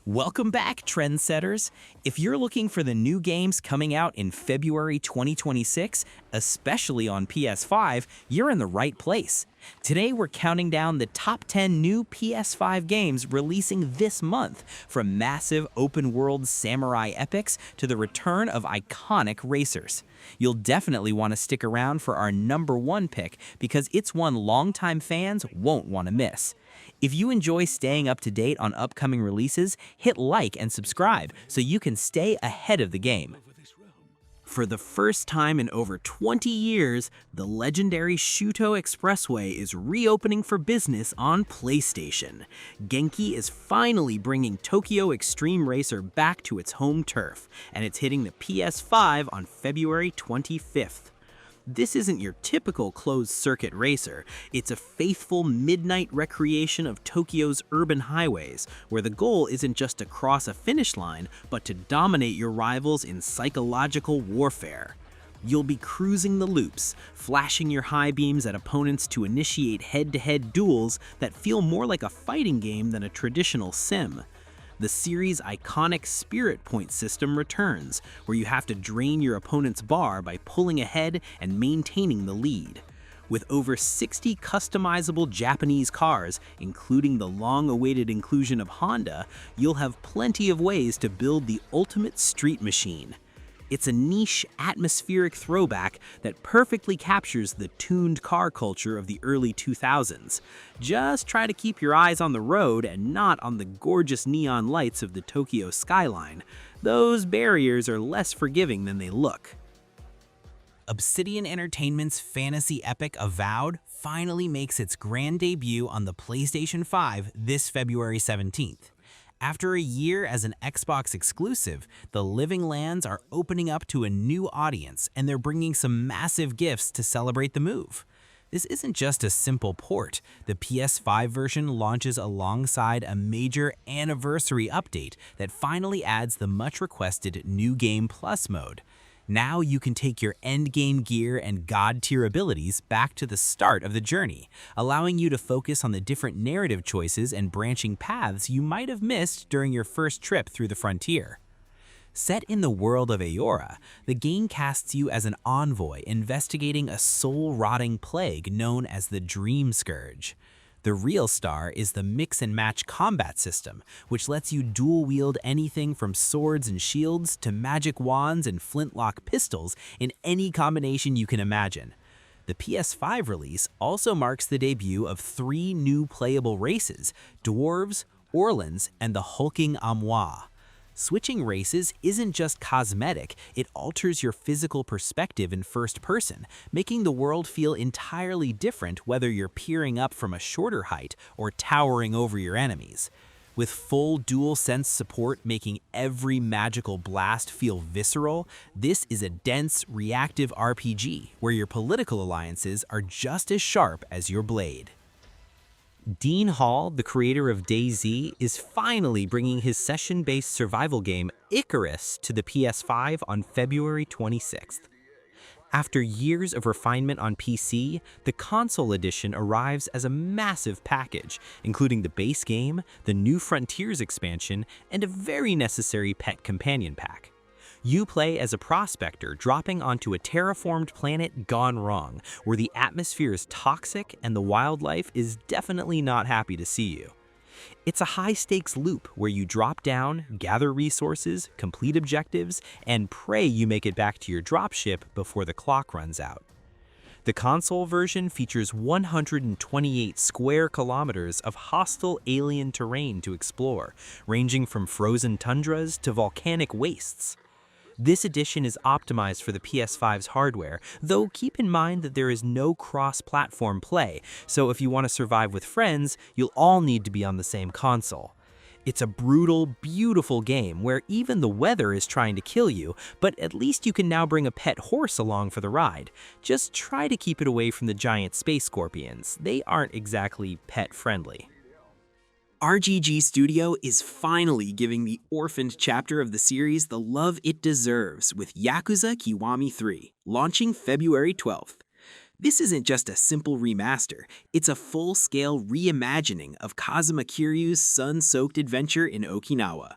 Welcome back, trendsetters! If you're looking for the new games coming out in February 2026, especially on PS5, you're in the right place. Today we're counting down the top 10 new PS5 games releasing this month, from massive open-world samurai epics to the return of iconic racers. You'll definitely want to stick around for our number one pick because it's one longtime fans won't want to miss. If you enjoy staying up to date on upcoming releases, hit like and subscribe so you can stay ahead of the game. For the first time in over 20 years, the legendary Shuto Expressway is reopening for business on PlayStation. Genki is finally bringing Tokyo Xtreme Racer back to its home turf, and it's hitting the PS5 on February 25th. This isn't your typical closed-circuit racer. It's a faithful midnight recreation of Tokyo's urban highways, where the goal isn't just to cross a finish line, but to dominate your rivals in psychological warfare. You'll be cruising the loops, flashing your high beams at opponents to initiate head-to-head duels that feel more like a fighting game than a traditional sim. The series' iconic Spirit Point system returns, where you have to drain your opponent's bar by pulling ahead and maintaining the lead. With over 60 customizable Japanese cars, including the long-awaited inclusion of Honda, you'll have plenty of ways to build the ultimate street machine. It's a niche, atmospheric throwback that perfectly captures the tuned car culture of the early 2000s. Just try to keep your eyes on the road and not on the gorgeous neon lights of the Tokyo skyline. Those barriers are less forgiving than they look. Obsidian Entertainment's fantasy epic Avowed finally makes its grand debut on the PlayStation 5 this February 17th. After a year as an Xbox exclusive, the Living Lands are opening up to a new audience, and they're bringing some massive gifts to celebrate the move. This isn't just a simple port. The PS5 version launches alongside a major anniversary update that finally adds the much-requested New Game Plus mode. Now you can take your endgame gear and god-tier abilities back to the start of the journey, allowing you to focus on the different narrative choices and branching paths you might have missed during your first trip through the frontier. Set in the world of Aora, the game casts you as an envoy investigating a soul-rotting plague known as the Dream Scourge. The real star is the mix-and-match combat system, which lets you dual-wield anything from swords and shields to magic wands and flintlock pistols in any combination you can imagine. The PS5 release also marks the debut of 3 new playable races: Dwarves, Orlans, and the Hulking Amois. Switching races isn't just cosmetic, it alters your physical perspective in first person, making the world feel entirely different whether you're peering up from a shorter height or towering over your enemies. With full DualSense support making every magical blast feel visceral, this is a dense, reactive RPG where your political alliances are just as sharp as your blade. Dean Hall, the creator of DayZ, is finally bringing his session-based survival game Icarus to the PS5 on February 26th. After years of refinement on PC, the console edition arrives as a massive package, including the base game, the New Frontiers expansion, and a very necessary pet companion pack. You play as a prospector dropping onto a terraformed planet gone wrong, where the atmosphere is toxic and the wildlife is definitely not happy to see you. It's a high-stakes loop where you drop down, gather resources, complete objectives, and pray you make it back to your dropship before the clock runs out. The console version features 128 square kilometers of hostile alien terrain to explore, ranging from frozen tundras to volcanic wastes. This edition is optimized for the PS5's hardware, though keep in mind that there is no cross-platform play, so if you want to survive with friends, you'll all need to be on the same console. It's a brutal, beautiful game where even the weather is trying to kill you, but at least you can now bring a pet horse along for the ride. Just try to keep it away from the giant space scorpions. They aren't exactly pet-friendly. RGG Studio is finally giving the orphaned chapter of the series the love it deserves with Yakuza Kiwami 3, launching February 12th. This isn't just a simple remaster, it's a full-scale reimagining of Kazuma Kiryu's sun-soaked adventure in Okinawa.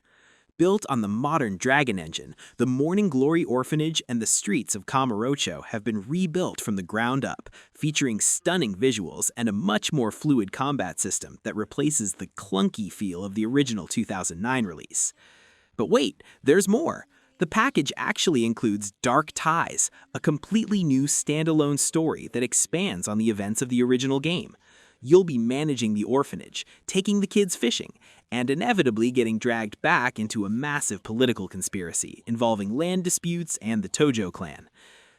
Built on the modern Dragon engine, the Morning Glory Orphanage and the streets of Kamurocho have been rebuilt from the ground up, featuring stunning visuals and a much more fluid combat system that replaces the clunky feel of the original 2009 release. But wait, there's more! The package actually includes Dark Ties, a completely new standalone story that expands on the events of the original game. You'll be managing the orphanage, taking the kids fishing, and inevitably getting dragged back into a massive political conspiracy involving land disputes and the Tojo clan.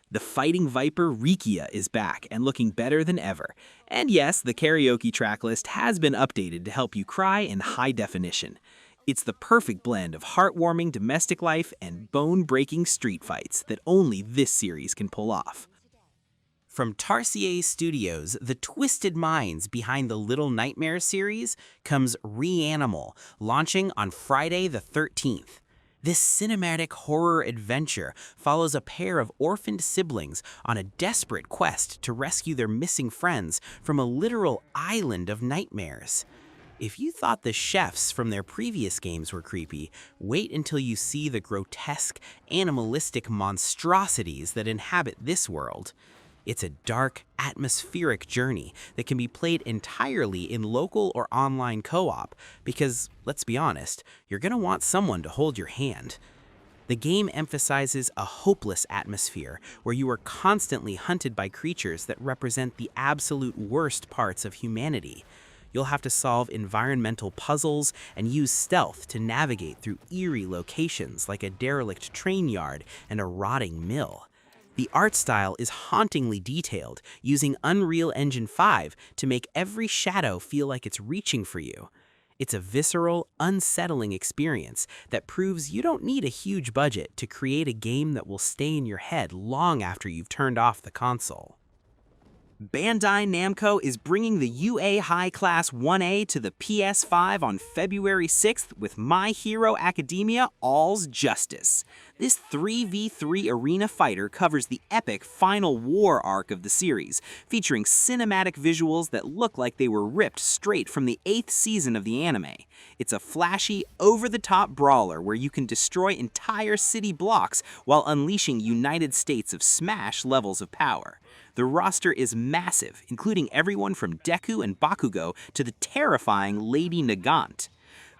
The fighting viper Rikia is back and looking better than ever. And yes, the karaoke tracklist has been updated to help you cry in high definition. It's the perfect blend of heartwarming domestic life and bone-breaking street fights that only this series can pull off. From Tarsier Studios, the twisted minds behind the Little Nightmares series, comes Reanimal, launching on Friday the 13th. This cinematic horror adventure follows a pair of orphaned siblings on a desperate quest to rescue their missing friends from a literal island of nightmares. If you thought the chefs from their previous games were creepy, wait until you see the grotesque, animalistic monstrosities that inhabit this world. It's a dark, atmospheric journey that can be played entirely in local or online co-op because, let's be honest, you're going to want someone to hold your hand. The game emphasizes a hopeless atmosphere where you are constantly hunted by creatures that represent the absolute worst parts of humanity. You'll have to solve environmental puzzles and use stealth to navigate through eerie locations like a derelict train yard and a rotting mill. The art style is hauntingly detailed, using Unreal Engine 5 to make every shadow feel like it's reaching for you. It's a visceral, unsettling experience that proves you don't need a huge budget to create a game that will stay in your head long after you've turned off the console. Bandai Namco is bringing the UA High Class 1A to the PS5 on February 6th with My Hero Academia All's Justice. This 3v3 arena fighter covers the epic final war arc of the series, featuring cinematic visuals that look like they were ripped straight from the 8th season of the anime. It's a flashy, over-the-top brawler where you can destroy entire city blocks while unleashing United States of Smash levels of power. The roster is massive, including everyone from Deku and Bakugo to the terrifying Lady Nagant.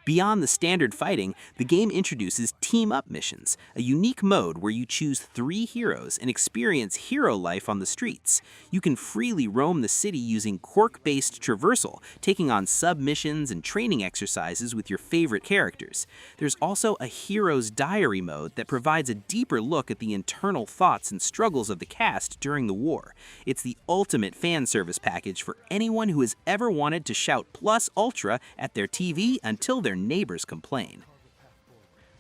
Beyond the standard fighting, the game introduces team-up missions, a unique mode where you choose 3 heroes and experience hero life on the streets. You can freely roam the city using quirk-based traversal, taking on sub-missions and training exercises with your favorite characters. There's also a Hero's Diary mode that provides a deeper look at the internal thoughts and struggles of the cast during the war. It's the ultimate fan service package for anyone who has ever wanted to shout Plus Ultra at their TV until their neighbors complain.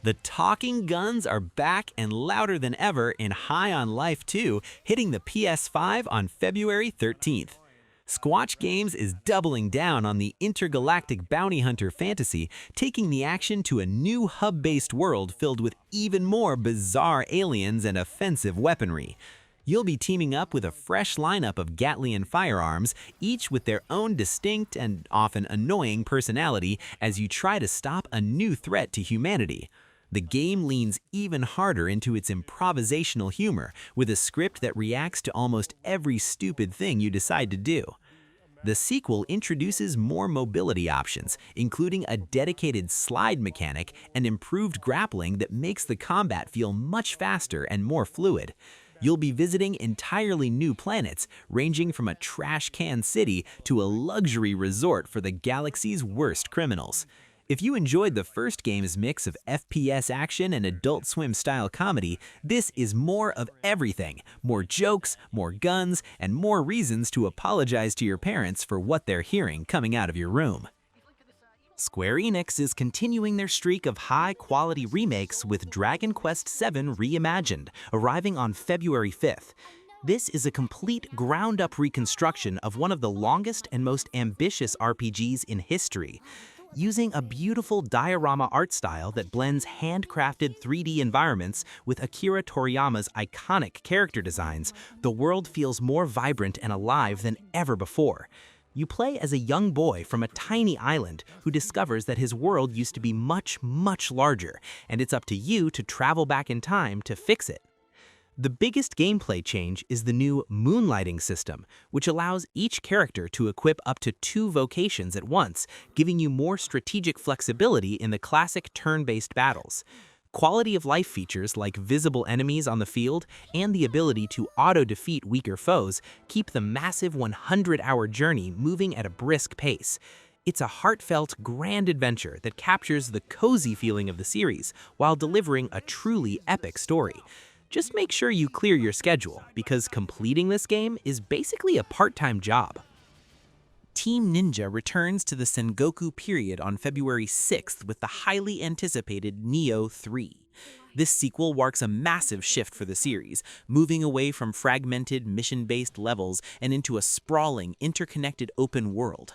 The talking guns are back and louder than ever in High on Life 2, hitting the PS5 on February 13th. Squatch Games is doubling down on the intergalactic bounty hunter fantasy, taking the action to a new hub-based world filled with even more bizarre aliens and offensive weaponry. You'll be teaming up with a fresh lineup of Gatlian firearms, each with their own distinct and often annoying personality as you try to stop a new threat to humanity. The game leans even harder into its improvisational humor, with a script that reacts to almost every stupid thing you decide to do. The sequel introduces more mobility options, including a dedicated slide mechanic and improved grappling that makes the combat feel much faster and more fluid. You'll be visiting entirely new planets, ranging from a trash can city to a luxury resort for the galaxy's worst criminals. If you enjoyed the first game's mix of FPS action and Adult Swim-style comedy, this is more of everything. More jokes, more guns, and more reasons to apologize to your parents for what they're hearing coming out of your room. Square Enix is continuing their streak of high-quality remakes with Dragon Quest VII Reimagined, arriving on February 5th. This is a complete ground-up reconstruction of one of the longest and most ambitious RPGs in history. Using a beautiful diorama art style that blends handcrafted 3D environments with Akira Toriyama's iconic character designs, the world feels more vibrant and alive than ever before. You play as a young boy from a tiny island who discovers that his world used to be much, much larger, and it's up to you to travel back in time to fix it. The biggest gameplay change is the new moonlighting system, which allows each character to equip up to 2 vocations at once, giving you more strategic flexibility in the classic turn-based battles. Quality of life features like visible enemies on the field and the ability to auto-defeat weaker foes keep the massive 100-hour journey moving at a brisk pace. It's a heartfelt, grand adventure that captures the cozy feeling of the series while delivering a truly epic story. Just make sure you clear your schedule, because completing this game is basically a part-time job. Team Ninja returns to the Sengoku period on February 6th with the highly anticipated Nioh 3. This sequel marks a massive shift for the series, moving away from fragmented, mission-based levels and into a sprawling, interconnected open world.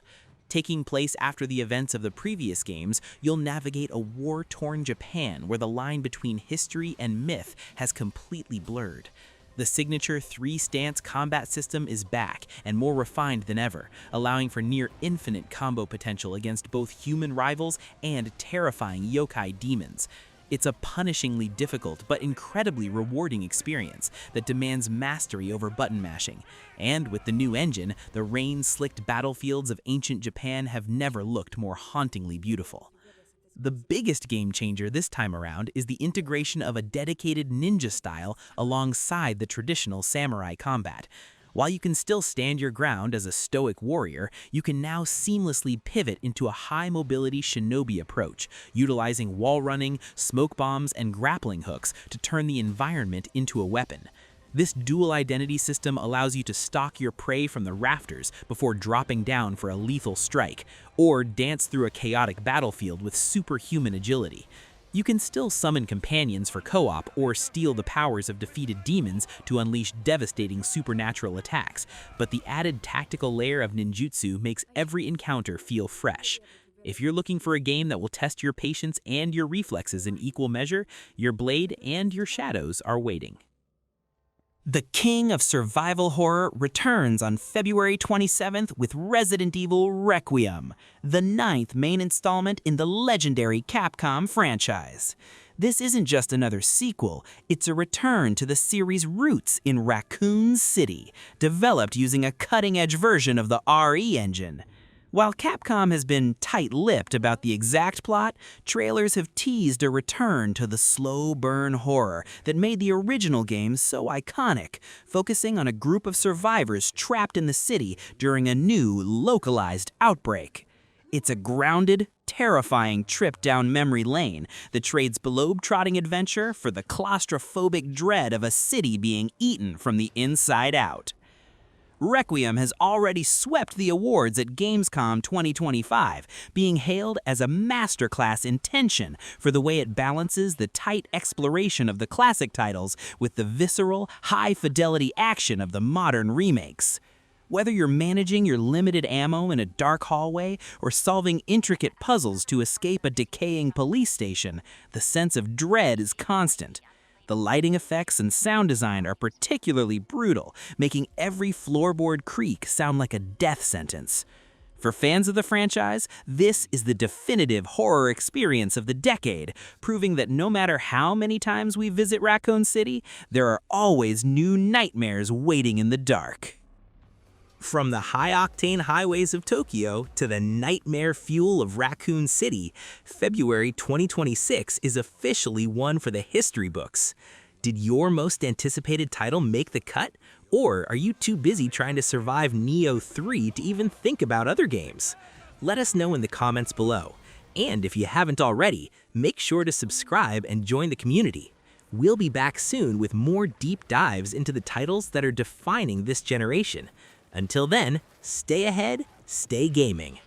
Taking place after the events of the previous games, you'll navigate a war-torn Japan where the line between history and myth has completely blurred. The signature 3-stance combat system is back and more refined than ever, allowing for near-infinite combo potential against both human rivals and terrifying yokai demons. It's a punishingly difficult but incredibly rewarding experience that demands mastery over button mashing. And with the new engine, the rain-slicked battlefields of ancient Japan have never looked more hauntingly beautiful. The biggest game changer this time around is the integration of a dedicated ninja style alongside the traditional samurai combat. While you can still stand your ground as a stoic warrior, you can now seamlessly pivot into a high-mobility shinobi approach, utilizing wall running, smoke bombs, and grappling hooks to turn the environment into a weapon. This dual identity system allows you to stalk your prey from the rafters before dropping down for a lethal strike, or dance through a chaotic battlefield with superhuman agility. You can still summon companions for co-op or steal the powers of defeated demons to unleash devastating supernatural attacks, but the added tactical layer of ninjutsu makes every encounter feel fresh. If you're looking for a game that will test your patience and your reflexes in equal measure, your blade and your shadows are waiting. The king of survival horror returns on February 27th with Resident Evil Requiem, the 9th main installment in the legendary Capcom franchise. This isn't just another sequel, it's a return to the series' roots in Raccoon City, developed using a cutting-edge version of the RE engine. While Capcom has been tight-lipped about the exact plot, trailers have teased a return to the slow-burn horror that made the original game so iconic, focusing on a group of survivors trapped in the city during a new, localized outbreak. It's a grounded, terrifying trip down memory lane that trades globe-trotting adventure for the claustrophobic dread of a city being eaten from the inside out. Requiem has already swept the awards at Gamescom 2025, being hailed as a masterclass in tension for the way it balances the tight exploration of the classic titles with the visceral, high-fidelity action of the modern remakes. Whether you're managing your limited ammo in a dark hallway or solving intricate puzzles to escape a decaying police station, the sense of dread is constant. The lighting effects and sound design are particularly brutal, making every floorboard creak sound like a death sentence. For fans of the franchise, this is the definitive horror experience of the decade, proving that no matter how many times we visit Raccoon City, there are always new nightmares waiting in the dark. From the high-octane highways of Tokyo to the nightmare fuel of Raccoon City, February 2026 is officially one for the history books. Did your most anticipated title make the cut? Or are you too busy trying to survive Nioh 3 to even think about other games? Let us know in the comments below. And if you haven't already, make sure to subscribe and join the community. We'll be back soon with more deep dives into the titles that are defining this generation. Until then, stay ahead, stay gaming.